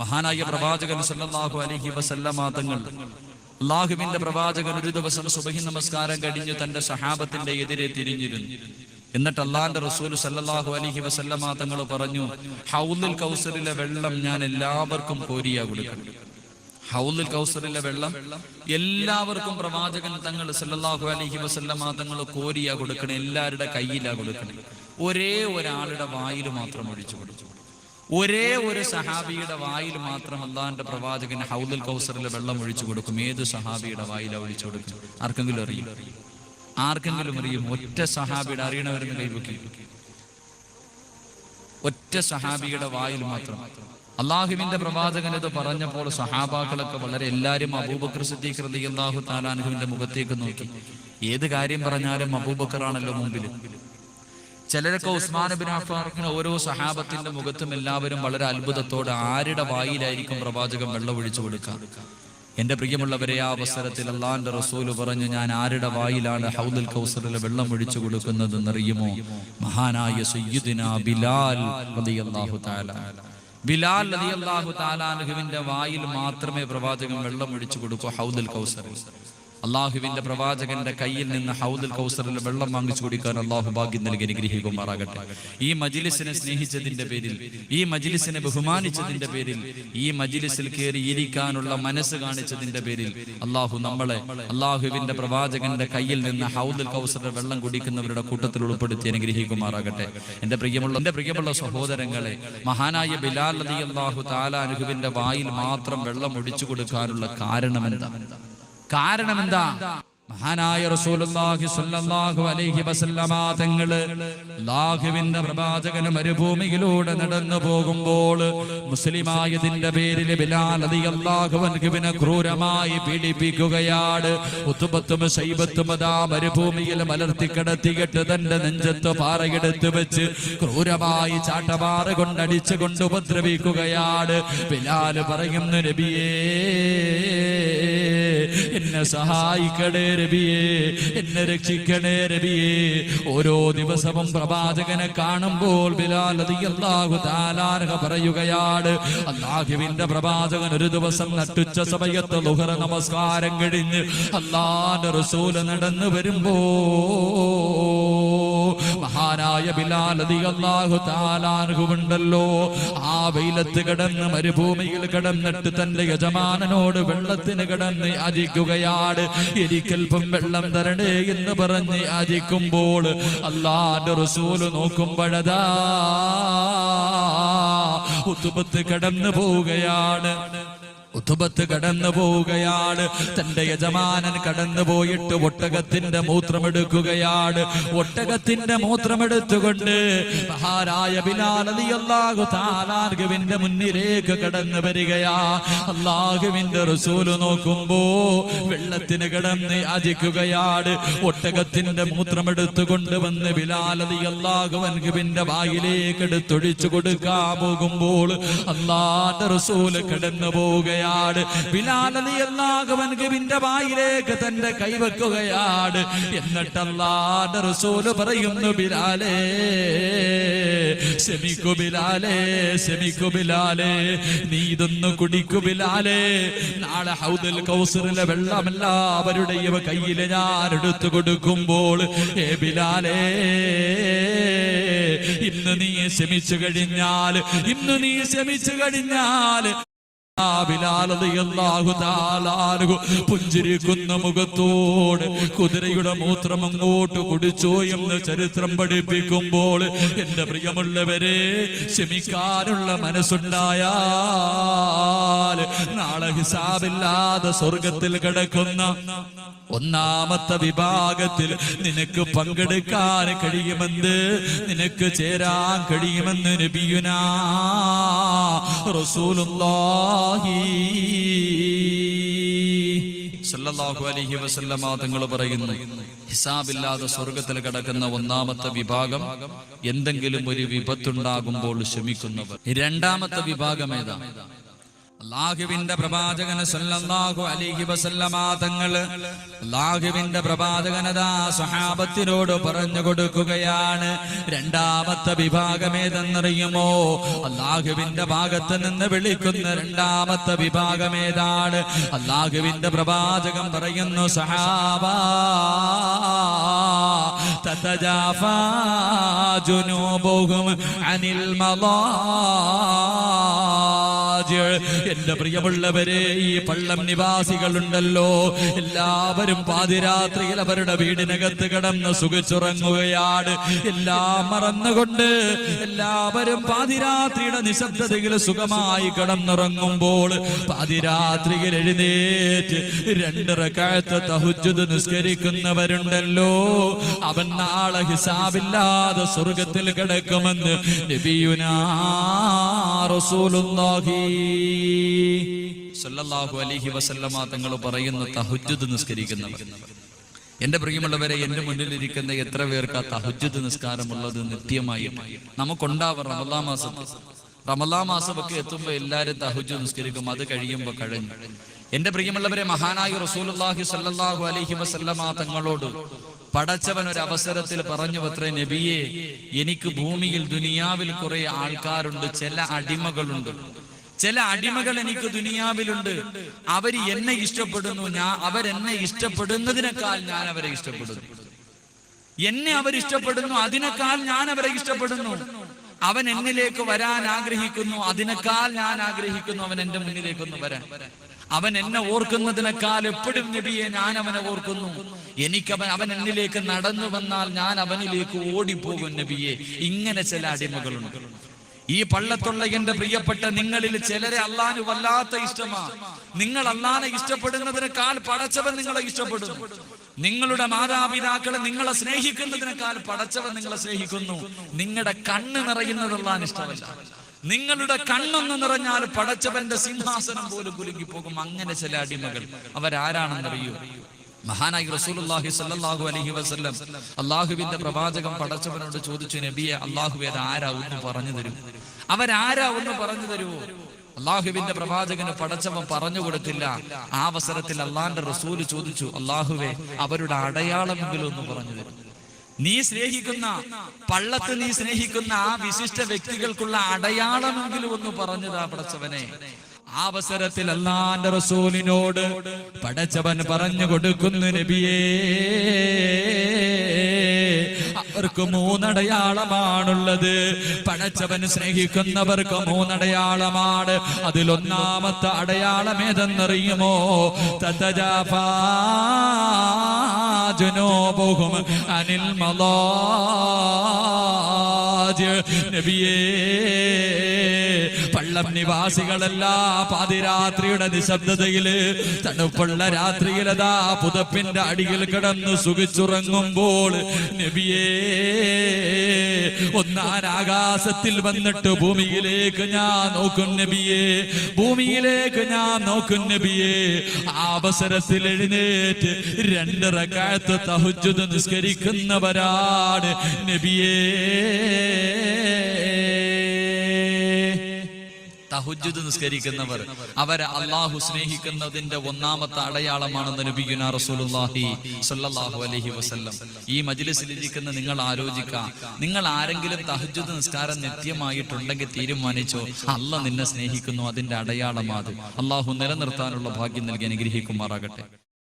മഹാനായ പ്രവാചകൻ സല്ലല്ലാഹു അലൈഹി വസല്ലമ തങ്ങൾ, അല്ലാഹുവിന്റെ പ്രവാചകൻ ഒരു ദിവസം സുബഹി നമസ്കാരം കഴിഞ്ഞു തന്റെ സഹാബത്തിന്റെ എതിരെ തിരിഞ്ഞിരുന്നു. എന്നിട്ട് അല്ലാഹുവിന്റെ റസൂൽ സല്ലല്ലാഹു അലൈഹി വസല്ലമ തങ്ങൾ പറഞ്ഞു, ഹൗലുൽ കൗസറിലെ വെള്ളം ഞാൻ എല്ലാവർക്കും കോരിയാ കൊടുക്കണം. ഹൗലുൽ കൗസറിലെ വെള്ളം എല്ലാവർക്കും പ്രവാചകൻ തങ്ങൾ സല്ലല്ലാഹു അലൈഹി വസല്ലമ തങ്ങൾ കോരിയാ കൊടുക്കണം, എല്ലാവരുടെ കയ്യിലാ കൊടുക്കണം. ഒരേ ഒരാളുടെ വായിൽ മാത്രം ഒഴിച്ചു കൊടുത്തു. ഒരേ ഒരു സഹാബിയുടെ വായിൽ മാത്രം അല്ലാഹുവിന്റെ പ്രവാചകൻ ഹൗലുൽ കൗസറിലെ വെള്ളം ഒഴിച്ചു കൊടുക്കും. ഏത് സഹാബിയുടെ വായിലാ ഒഴിച്ചു കൊടുക്കും? ആർക്കെങ്കിലും അറിയും? ആർക്കെങ്കിലും അറിയും? ഒറ്റ സഹാബിയുടെ, അറിയണവരെന്ന് കൈവക്കി. ഒറ്റ സഹാബിയുടെ വായിൽ മാത്രം. അള്ളാഹുവിന്റെ പ്രവാചകൻ ഇത് പറഞ്ഞപ്പോൾ സഹാബാക്കളൊക്കെ വളരെ, എല്ലാവരും അബൂബക്കർ സിദ്ദീഖ് റളിയല്ലാഹു തആല അൻഹുവിന്റെ മുഖത്തേക്ക് നോക്കി. ഏത് കാര്യം പറഞ്ഞാലും അബൂബക്കറാണല്ലോ മുമ്പിൽ. ചിലരൊക്കെ ഉസ്മാൻ ഇബ്നു അഫ്ഫാൻ, ഓരോ സഹാബത്തിന്റെ മുഖത്തും എല്ലാവരും വളരെ അത്ഭുതത്തോടെ ആരുടെ വായിലായിരിക്കും പ്രവാചകൻ വെള്ളം ഒഴിച്ചു കൊടുക്കുക. എന്റെ പ്രിയമുള്ളവരെ, ആ അവസരത്തിൽ അല്ലാഹുവിന്റെ റസൂല് പറഞ്ഞു, ഞാൻ ആരുടെ വായിലാണ് ഹൗലുൽ കൗസറിൽ വെള്ളം ഒഴിച്ചു കൊടുക്കുന്നത് എന്നറിയുമോ? മഹാനായ സയ്യിദുനാ ബിലാൽ റളിയല്ലാഹു തആല. ബിലാൽ റളിയല്ലാഹു തആല അൻഹുവിന്റെ വായിൽ മാത്രമേ പ്രവാചകൻ വെള്ളം ഒഴിച്ചു കൊടുക്കൂ ഹൗലുൽ കൗസറിൽ. അള്ളാഹുവിന്റെ പ്രവാചകന്റെ കയ്യിൽ നിന്ന് ഹൗലുൽ കൗസറിൽ വെള്ളം വാങ്ങിച്ചു കുടിക്കാൻ അള്ളാഹു ഭാഗ്യം നൽകി അനുഗ്രഹിക്കുമാറാകട്ടെ. ഈ മജ്ലിസിനെ സ്നേഹിച്ചതിന്റെ പേരിൽ, ഈ മജ്ലിസിനെ ബഹുമാനിച്ചതിന്റെ പേരിൽ, ഈ മജ്ലിസിൽ കയറി ഇരിക്കാനുള്ള മനസ്സ് കാണിച്ചതിന്റെ പേരിൽ അള്ളാഹു നമ്മളെ അള്ളാഹുവിന്റെ പ്രവാചകന്റെ കയ്യിൽ നിന്ന് ഹൗലുൽ കൗസറിൽ വെള്ളം കുടിക്കുന്നവരുടെ കൂട്ടത്തിൽ ഉൾപ്പെടുത്തി അനുഗ്രഹിക്കുമാറാകട്ടെ. എന്റെ പ്രിയമുള്ള സഹോദരങ്ങളെ, മഹാനായ ബിലാൽ റളിയല്ലാഹു തആല അൻഹുവിന്റെ വായിൽ മാത്രം വെള്ളം ഒഴിച്ചു കൊടുക്കാനുള്ള കാരണമെന്താ? മഹാനായ റസൂലുള്ളാഹി സ്വല്ലല്ലാഹു അലൈഹി വസല്ലമ തങ്ങൾ അല്ലാഹുവിന്റെ പ്രവാചകൻ മരുഭൂമിയിലൂടെ നടന്നു പോകുമ്പോൾ മുസ്ലിമായതിന്റെ പേരിൽ ബിലാൽ റളിയല്ലാഹു അൻഹുവിനെ ക്രൂരമായി പീഡിപ്പിക്കുകയാണ്. ഉത്ബത്തും ശൈബത്തും അതാ മരുഭൂമിയിൽ മലർത്തി കിടത്തിയിട്ട് തന്റെ നെഞ്ചത്ത് പാറയെടുത്ത് വെച്ച് ക്രൂരമായി ചാട്ടപാറ കൊണ്ടടിച്ചുകൊണ്ട് ഉപദ്രവിക്കുകയാണ്. ബിലാൽ പറയുന്നു, നബിയേ എന്നെ സഹായിക്കണേ നബിയേ, എന്നെ രക്ഷിക്കണേ നബിയേ. ഓരോ ദിവസവും പ്രവാചകനെ കാണുമ്പോൾ ബിലാൽ റളിയല്ലാഹു തആല അൻഹു പറയുകയാണ്, അല്ലാഹുവിന്റെ പ്രവാചകൻ ഒരു ദിവസം നട്ടുച്ച സമയത്ത് ളുഹർ നമസ്കാരം കഴിഞ്ഞ് അല്ലാഹുവിന്റെ റസൂൽ നടന്നു വരുമ്പോ മഹാനായ ബിലാൽ റളിയല്ലാഹു തആല അൻഹു ഉണ്ടല്ലോ, ആ വെയിലത്ത് കിടന്ന് മരുഭൂമിയിൽ കിടന്നിട്ട് തന്റെ യജമാനനോട് വെള്ളത്തിന് കിടന്ന് യാചിക്കുകയാണ്. എനിക്കൽപ്പം വെള്ളം തരണേ എന്ന് പറഞ്ഞ് യാചിക്കുമ്പോൾ അല്ലാഹുവിന്റെ റസൂൽ നോക്കുമ്പോഴതാ ഉത്ബത്ത് കടന്നു പോവുകയാണ്. തന്റെ യജമാനൻ കടന്നു പോയിട്ട് ഒട്ടകത്തിന്റെ മൂത്രമെടുക്കുകയാണ്. ഒട്ടകത്തിന്റെ മൂത്രമെടുത്തുകൊണ്ട് മഹാനായ ബിലാൽ റളിയല്ലാഹു തആല അൻഹുവിന്റെ മുന്നിലേക്ക് കടന്നു വരികയാ. അല്ലാഹുവിന്റെ റസൂൽ നോക്കുമ്പോ വെള്ളത്തിന് കിടന്ന് യാചിക്കുകയാണ്. ഒട്ടകത്തിന്റെ മൂത്രമെടുത്തുകൊണ്ട് വന്ന് ബിലാൽ റളിയല്ലാഹു അൻഹുവിന്റെ വായിലേക്ക് എടുത്തൊഴിച്ചു കൊടുക്കാൻ പോകുമ്പോൾ അല്ലാഹുവിന്റെ റസൂൽ കടന്നു പോവുകയാണ്. ബിലാൽ റളിയല്ലാഹു അൻഹുവിന്റെ വായിലേക്ക് തന്റെ കൈവെക്കുകയാണ്. എന്നിട്ട് അല്ലാഹുവിന്റെ റസൂൽ പറയുന്നു, ബിലാലേ ശമിക്കു ബിലാലേ, ശമിക്കു ബിലാലേ, നീ ഇതൊന്ന് കുടിക്കു ബിലാലേ. നാളെ ഹൗദുൽ കൗസറിലെ വെള്ളം എല്ലാവരുടെയും കയ്യിൽ ഞാൻ എടുത്തു കൊടുക്കുമ്പോൾ ബിലാലേ, ഇന്ന് നീ ശമിച്ചു കഴിഞ്ഞാൽ ബിലാൽ റളിയല്ലാഹു തആല അൻഹു പുഞ്ചിരിക്കുന്ന മുഖത്തോട് കുതിരയുടെ മൂത്രം അങ്ങോട്ട് കുടിച്ചോ എന്ന് ചരിത്രം പഠിപ്പിക്കുമ്പോൾ എന്റെ പ്രിയമുള്ളവരെ, ക്ഷമിക്കാനുള്ള മനസ്സുണ്ടായാൽ നാളെ ഹിസാബില്ലാതെ സ്വർഗത്തിൽ കിടക്കുന്ന ഒന്നാമത്തെ വിഭാഗത്തിൽ നിനക്ക് പങ്കെടുക്കാൻ കഴിയുമെന്ന്, നിനക്ക് ചേരാൻ കഴിയുമെന്ന് നബിയുനാ റസൂലുള്ളാഹി സല്ലല്ലാഹു അലൈഹി വസല്ലമ തങ്ങൾ പറയുന്നു, ഹിസാബില്ലാതെ സ്വർഗത്തിൽ കിടക്കുന്ന ഒന്നാമത്തെ വിഭാഗം എന്തെങ്കിലും ഒരു വിപത്തുണ്ടാകുമ്പോൾ ക്ഷമിക്കുന്നവർ. രണ്ടാമത്തെ വിഭാഗം ഏതാ? അല്ലാഹുവിന്റെ പ്രവാചകൻ സല്ലല്ലാഹു അലൈഹി വസല്ലമ തങ്ങൾ അല്ലാഹുവിന്റെ പ്രവാചകനതാ സ്വഹാബത്തിനോട് പറഞ്ഞു കൊടുക്കുകയാണ്. രണ്ടാമത്തെ വിഭാഗം ഏതെന്നറിയുമോ? അല്ലാഹുവിന്റെ ഭാഗത്ത് നിന്ന് വിളിക്കുന്ന രണ്ടാമത്തെ വിഭാഗം ഏതാണ്? അല്ലാഹുവിന്റെ പ്രവാചകൻ പറയുന്നു, സഹാബാ തതജാഫാ ജുനൂബുഹും അനിൽ മളാജിഅ്. എന്റെ പ്രിയമുള്ളവരെ, ഈ പള്ളം നിവാസികളുണ്ടല്ലോ, എല്ലാവരും പാതിരാത്രിയിൽ അവരുടെ വീടിനകത്ത് കിടന്ന് സുഖിച്ചുറങ്ങുകയാണ്. എല്ലാം മറന്നുകൊണ്ട് എല്ലാവരും പാതിരാത്രിയുടെ നിശബ്ദതയിൽ സുഖമായി കിടന്നുറങ്ങുമ്പോൾ പാതിരാത്രിയിൽ എഴുന്നേറ്റ് 2 റക്അത്ത് തഹജ്ജുദ് നിസ്കരിക്കുന്നവരുണ്ടല്ലോ, അവൻ നാളെ ഹിസാബില്ലാതെ സ്വർഗത്തിൽ കിടക്കുമെന്ന് നബിയുനാ റസൂലുള്ളാഹി സല്ലല്ലാഹു അലൈഹി വസല്ലമ തങ്ങൾ പറയുന്നു, തഹജ്ജുദ് നിസ്കരിക്കുന്നവർ. എന്റെ പ്രിയമുള്ളവരെ, എന്റെ മുന്നിലിരിക്കുന്ന എത്ര പേർക്ക് തഹജ്ജുദ് നിസ്കാരമുള്ളത് നിത്യമായി നമുക്കുണ്ടാവും? റമളാൻ മാസമൊക്കെ എത്തുമ്പോൾ എല്ലാവരും തഹജ്ജുദ് നിസ്കരിക്കും. അത് കഴിയുമ്പോൾ കഴിഞ്ഞു. എന്റെ പ്രിയമുള്ളവരെ, മഹാനായ റസൂലുള്ളാഹി സല്ലല്ലാഹു അലൈഹി വസല്ലമ തങ്ങളോട് പടച്ചവൻ ഒരു അവസരത്തിൽ പറഞ്ഞു അത്രേ, നബിയെ, എനിക്ക് ഭൂമിയിൽ ദുനിയാവിൽ കുറെ ആൾക്കാരുണ്ട്, ചില അടിമകളുണ്ട്. ചില അടിമകൾ എനിക്ക് ദുനിയാവിലുണ്ട്. അവർ എന്നെ ഇഷ്ടപ്പെടുന്നു, അവരെന്നെ ഇഷ്ടപ്പെടുന്നതിനേക്കാൾ ഞാൻ അവരെ ഇഷ്ടപ്പെടുന്നു. എന്നെ അവരിഷ്ടപ്പെടുന്നു, അതിനേക്കാൾ ഞാൻ അവരെ ഇഷ്ടപ്പെടുന്നു. അവൻ എന്നിലേക്ക് വരാൻ ആഗ്രഹിക്കുന്നു, അതിനേക്കാൾ ഞാൻ ആഗ്രഹിക്കുന്നു അവൻ എന്റെ മുന്നിലേക്കൊന്ന് വരാൻ. അവൻ എന്നെ ഓർക്കുന്നതിനേക്കാൾ എപ്പോഴും നബിയെ ഞാൻ അവനെ ഓർക്കുന്നു. അവൻ എന്നിലേക്ക് നടന്നു വന്നാൽ ഞാൻ അവനിലേക്ക് ഓടിപ്പോകും നബിയെ. ഇങ്ങനെ ചില അടിമകളുണ്ട്. ഈ പള്ളത്തുള്ള എന്റെ പ്രിയപ്പെട്ട നിങ്ങളിൽ ചിലരെ അള്ളാഹു വല്ലാത്ത ഇഷ്ടമാ. നിങ്ങൾ അള്ളാഹനെ ഇഷ്ടപ്പെടുന്നതിനേക്കാൾ പടച്ചവൻ നിങ്ങളെ ഇഷ്ടപ്പെടുന്നു. നിങ്ങളുടെ മാതാപിതാക്കളെ നിങ്ങളെ സ്നേഹിക്കുന്നതിനേക്കാൾ പടച്ചവൻ നിങ്ങളെ സ്നേഹിക്കുന്നു. നിങ്ങളുടെ കണ്ണ് നിറയുന്നത് അള്ളാഹന് ഇഷ്ടമല്ല. നിങ്ങളുടെ കണ്ണൊന്ന് നിറഞ്ഞാൽ പടച്ചവന്റെ സിംഹാസനം പോലും കുലുങ്ങിപ്പോകും. അങ്ങനെ ചില അടിമകൾ. അവരാരാണെന്നറിയൂ? മഹാനായി റസൂലുള്ളാഹി സ്വല്ലല്ലാഹു അലൈഹി വസല്ലം അല്ലാഹുവിന്റെ പ്രവാചകൻ പടച്ചവനോട് ചോദിച്ചു, നബിയെ, അല്ലാഹു ആരാ ഒന്ന് പറഞ്ഞു തരൂ? അവരാരാ ഒന്ന് പറഞ്ഞു തരുമോ? അല്ലാഹുവിന്റെ പ്രവാചകന് പടച്ചവൻ പറഞ്ഞു കൊടുത്തില്ല. ആ അവസരത്തിൽ അള്ളാന്റെ റസൂല് ചോദിച്ചു, അല്ലാഹുവേ, അവരുടെ അടയാളമെങ്കിലും ഒന്ന് പറഞ്ഞു തരും. നീ സ്നേഹിക്കുന്ന പള്ളത്ത് നീ സ്നേഹിക്കുന്ന ആ വിശിഷ്ട വ്യക്തികൾക്കുള്ള അടയാളമെങ്കിലും ഒന്ന് പറഞ്ഞതാ പടച്ചവനെ. ആ അവസരത്തിൽ അല്ലാഹുവിന്റെ റസൂലിനോട് പടച്ചവൻ പറഞ്ഞു കൊടുക്കുന്നു, നബിയേ, അവർക്ക് 3 അടയാളമാണുള്ളത്. പടച്ചവൻ സ്നേഹിക്കുന്നവർക്ക് 3 അടയാളമാണ്. അതിലൊന്നാമത്തെ അടയാളം ഏതെന്നറിയുമോ? തതജാഫാ ജുനൂബുഹും അനിൽ മളാജിഅ്. നബിയേ, പള്ളം നിവാസികളെല്ലാം പാതിരാത്രിയുടെ നിശബ്ദതയില് തണുപ്പുള്ള രാത്രിയിലതാ പുതപ്പിന്റെ അടിയിൽ കിടന്ന് സുഖിച്ചുറങ്ങുമ്പോൾ നബിയേ, ഒന്നാകാശത്തിൽ വന്നിട്ട് ഭൂമിയിലേക്ക് ഞാൻ നോക്കും നബിയേ, ഭൂമിയിലേക്ക് ഞാൻ നോക്കും നബിയേ. ആ അവസരത്തിൽ എഴുന്നേറ്റ് 2 റക്അത്ത് തഹജ്ജുദ് നിസ്കരിക്കുന്നവരാണ് നബിയേ. തഹജ്ജുദ് നിസ്കരിക്കുന്നവർ അവരെ അല്ലാഹു സ്നേഹിക്കുന്നതിന്റെ ഒന്നാമത്തെ അടയാളമാണെന്ന് നബിയുനാ റസൂലുള്ളാഹി സ്വല്ലല്ലാഹു അലൈഹി വസല്ലം. ഈ മജ്ലിസിൽ ഇരിക്കുന്ന നിങ്ങൾ ആലോചിക്കുക, നിങ്ങൾ ആരെങ്കിലും തഹജ്ജുദ് നിസ്കാരം നിത്യമായിട്ടുണ്ടെങ്കിൽ തീരുമാനിച്ചോ, അല്ലാഹ് നിന്നെ സ്നേഹിക്കുന്നു. അതിന്റെ അടയാളമാത്. അല്ലാഹു നിലനിർത്താനുള്ള ഭാഗ്യം നൽകി അനുഗ്രഹിക്കുമാറാകട്ടെ.